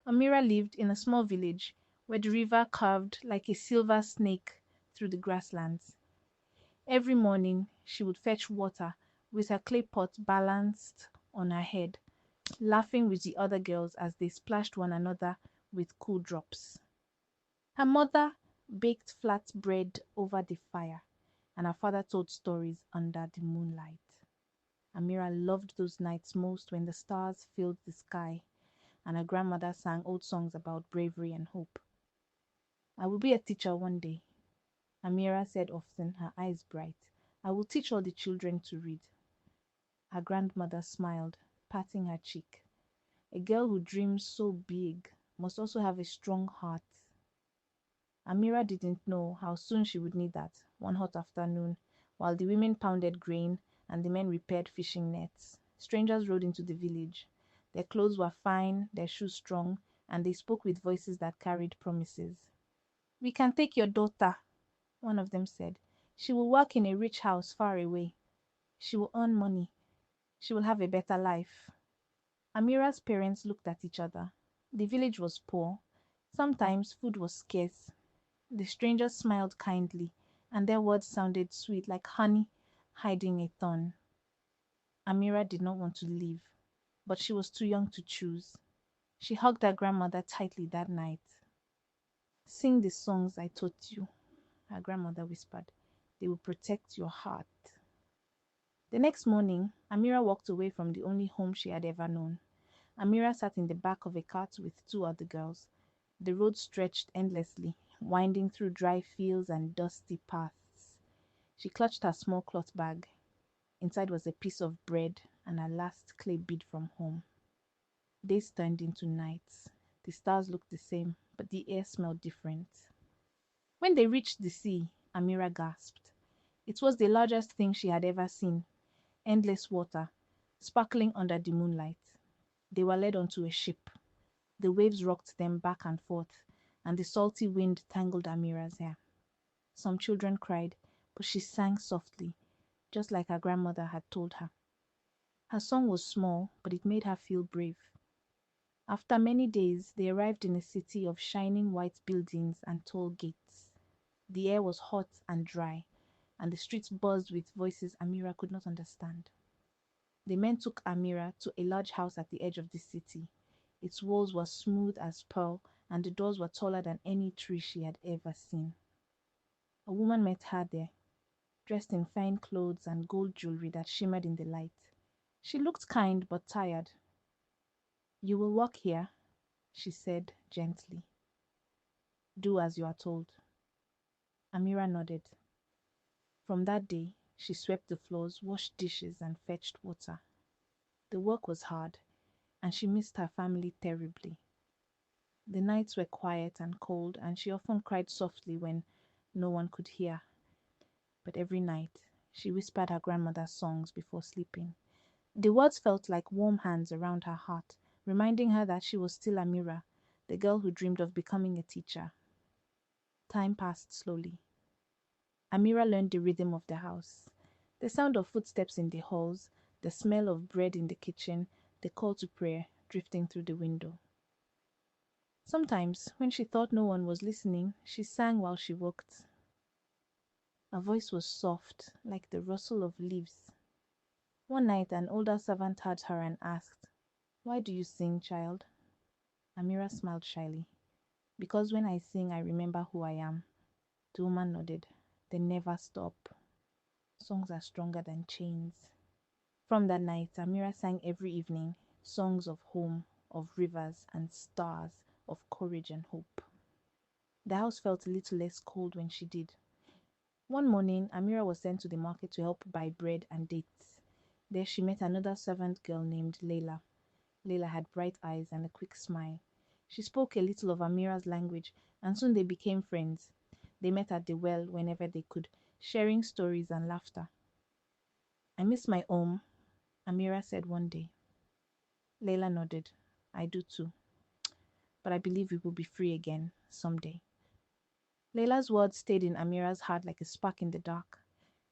Amira lived in a small village where the river curved like a silver snake through the grasslands. Every morning she would fetch water with her clay pot balanced on her head, laughing with the other girls as they splashed one another with cool drops. Her mother baked flat bread over the fire, and her father told stories under the moonlight. Amira loved those nights most when the stars filled the sky and her grandmother sang old songs about bravery and hope. I will be a teacher one day, Amira said often, her eyes bright. I will teach all the children to read. Her grandmother smiled, patting her cheek. A girl who dreams so big must also have a strong heart. Amira didn't know how soon she would need that one hot afternoon, while the women pounded grain and the men repaired fishing nets. Strangers rode into the village. Their clothes were fine, their shoes strong, and they spoke with voices that carried promises. We can take your daughter, one of them said. She will work in a rich house far away. She will earn money. She will have a better life. Amira's parents looked at each other. The village was poor. Sometimes food was scarce. The strangers smiled kindly, and their words sounded sweet like honey hiding a thorn. Amira did not want to leave, but she was too young to choose. She hugged her grandmother tightly that night. Sing the songs I taught you, her grandmother whispered. They will protect your heart. The next morning, Amira walked away from the only home she had ever known. Amira sat in the back of a cart with two other girls. The road stretched endlessly, winding through dry fields and dusty paths. She clutched her small cloth bag. Inside was a piece of bread and her last clay bead from home. Days turned into nights. The stars looked the same, but the air smelled different. When they reached the sea, Amira gasped. It was the largest thing she had ever seen. Endless water, sparkling under the moonlight. They were led onto a ship. The waves rocked them back and forth, and the salty wind tangled Amira's hair. Some children cried, but she sang softly, just like her grandmother had told her. Her song was small, but it made her feel brave. After many days, they arrived in a city of shining white buildings and tall gates. The air was hot and dry, and the streets buzzed with voices Amira could not understand. The men took Amira to a large house at the edge of the city. Its walls were smooth as pearl, and the doors were taller than any tree she had ever seen. A woman met her there, dressed in fine clothes and gold jewelry that shimmered in the light. She looked kind but tired. You will walk here, she said gently. Do as you are told. Amira nodded. From that day, she swept the floors, washed dishes, and fetched water. The work was hard, and she missed her family terribly. The nights were quiet and cold, and she often cried softly when no one could hear. But every night, she whispered her grandmother's songs before sleeping. The words felt like warm hands around her heart, reminding her that she was still Amira, the girl who dreamed of becoming a teacher. Time passed slowly. Amira learned the rhythm of the house. The sound of footsteps in the halls, the smell of bread in the kitchen, the call to prayer drifting through the window. Sometimes, when she thought no one was listening, she sang while she worked. Her voice was soft, like the rustle of leaves. One night, an older servant heard her and asked, Why do you sing, child? Amira smiled shyly. Because when I sing, I remember who I am. The woman nodded. They never stop. Songs are stronger than chains. From that night, Amira sang every evening songs of home, of rivers and stars, of courage and hope. The house felt a little less cold when she did. One morning, Amira was sent to the market to help buy bread and dates. There she met another servant girl named Layla. Layla had bright eyes and a quick smile. She spoke a little of Amira's language, and soon they became friends. They met at the well whenever they could, sharing stories and laughter. I miss my home, Amira said one day. Layla nodded. I do too, but I believe we will be free again someday. Layla's words stayed in Amira's heart like a spark in the dark.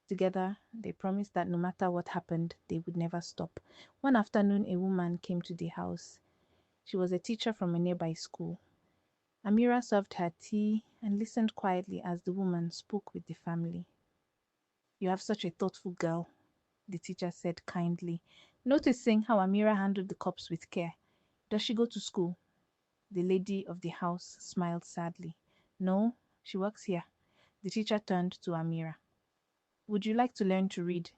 Together, they promised that no matter what happened, they would never stop. One afternoon, a woman came to the house. She was a teacher from a nearby school. Amira served her tea and listened quietly as the woman spoke with the family. You have such a thoughtful girl, the teacher said kindly, noticing how Amira handled the cups with care. Does she go to school? The lady of the house smiled sadly. No, she works here. The teacher turned to Amira. Would you like to learn to read?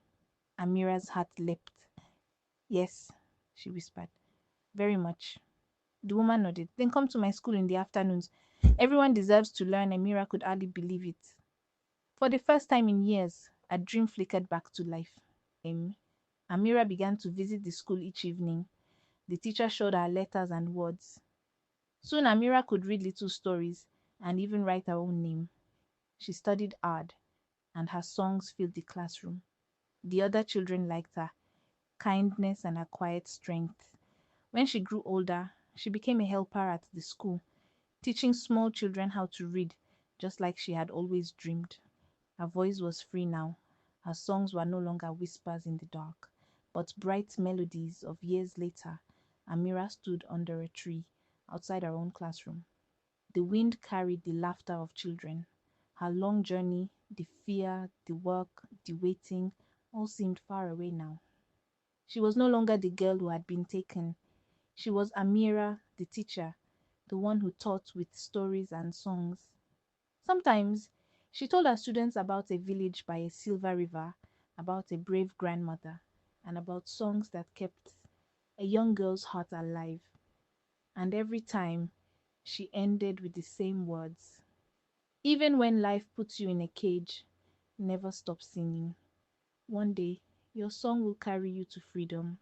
Amira's heart leapt. Yes, she whispered. Very much. The woman nodded. Then come to my school in the afternoons. Everyone deserves to learn. Amira could hardly believe it. For the first time in years, a dream flickered back to life. Amira began to visit the school each evening. The teacher showed her letters and words. Soon Amira could read little stories and even write her own name. She studied hard, and her songs filled the classroom. The other children liked her kindness and her quiet strength. When she grew older, she became a helper at the school, teaching small children how to read, just like she had always dreamed. Her voice was free now. Her songs were no longer whispers in the dark, but bright melodies of years later. Amira stood under a tree outside her own classroom. The wind carried the laughter of children. Her long journey, the fear, the work, the waiting, all seemed far away now. She was no longer the girl who had been taken. She was Amira, the teacher, the one who taught with stories and songs. Sometimes she told her students about a village by a silver river, about a brave grandmother, and about songs that kept a young girl's heart alive. And every time she ended with the same words. Even when life puts you in a cage, never stop singing. One day, your song will carry you to freedom.